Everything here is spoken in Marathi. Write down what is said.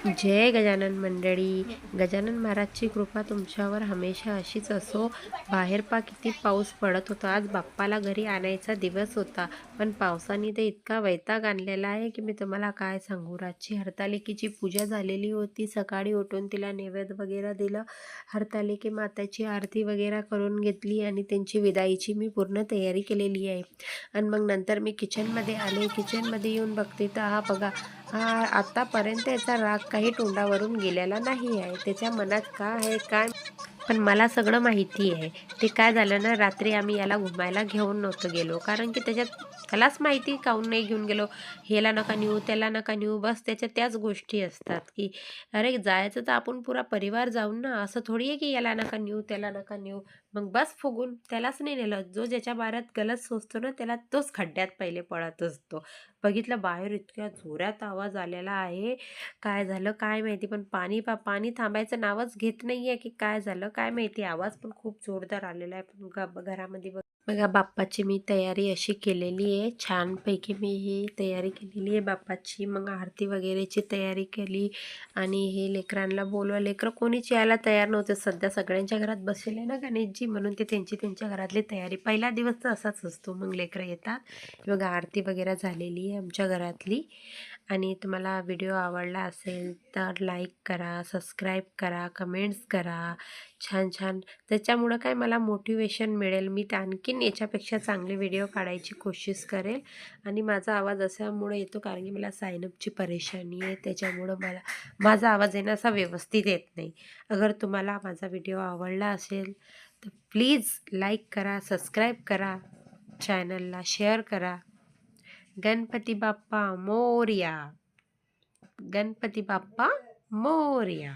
जय गजानन मंडळी. गजानन महाराजची कृपा तुमच्यावर हमेशा अशीच असो. बाहेर किती पाऊस पडत होता. आज बाप्पाला घरी आणायचा दिवस होता, पण पावसाने ते इतका वैताग आणलेला आहे की मी तुम्हाला काय सांगू. रातची हरतालिकेची पूजा झालेली होती. सकाळी उठून तिला नैवेद्य वगैरे दिलं, हरतालिके माताची आरती वगैरे करून घेतली आणि त्यांची विदाईची मी पूर्ण तयारी केलेली आहे. आणि मग नंतर मी किचनमध्ये आले. किचनमध्ये येऊन बघते तर हा बघा, हा आतापर्यंत याचा राग काही तोंडावरून गेलेला नाही आहे. त्याच्या मनात काय आहे काय, पण मला सगळं माहिती आहे. ते काय झालं ना, रात्री आम्ही याला घुमायला घेऊन नव्हतं गेलो, कारण की त्यालाच माहिती काहून नाही घेऊन गेलो. ह्याला नका नेऊ, त्याला नका नेऊ, बस त्याच्या त्याच गोष्टी असतात की अरे जायचं तर आपण पुरा परिवार जाऊन ना, असं थोडी आहे की याला नका नेऊ त्याला नका नेऊ. मग बस फुगून त्यालाच नाही नेलं. जो ज्याच्या बाऱ्यात गलत सोचतो ना, त्याला तोच खड्ड्यात पहिले पडत असतो. बघितलं बाहेर इतक्या जोरात आवाज आलेला आहे. काय झालं काय माहिती, पण पाणी थांबायचं नावच घेत नाहीये की काय झालं काय माहिती. आवाज पण खूप जोरदार आलेला आहे. पण घरामध्ये बघा बाप्पाची मी तयारी अशी केलेली आहे. छानपैकी मी ही तयारी केलेली आहे बाप्पाची. मग आरती वगैरेची तयारी केली आणि हे लेकरांना बोलवा. लेकरं कोणीच यायला तयार नव्हते. सध्या सगळ्यांच्या घरात बसलेले ना गणेशजी, म्हणून ते त्यांच्या घरातली तयारी. पहिला दिवस तर असाच असतो. मग लेकरं येतात. बघा आरती वगैरे झालेली आहे आमच्या घरातली. आणि तुम्हाला व्हिडिओ आवडला असेल तर लाईक करा, सबस्क्राईब करा, कमेंट्स करा. छान छान, त्याच्यामुळं काय मला मोटिवेशन मिळेल. मी त्या आणखीन याच्यापेक्षा चांगले व्हिडिओ काढायची कोशिश करेल. आणि माझा आवाज अशामुळे येतो कारण की मला सायनपची परेशानी आहे. त्याच्यामुळं माझा आवाज आहे ना असा व्यवस्थित येत नाही. अगर तुम्हाला माझा व्हिडिओ आवडला असेल तर प्लीज लाईक करा, सबस्क्राईब करा, चॅनलला शेअर करा. गणपती बाप्पा मोरया. गणपती बाप्पा मोरया.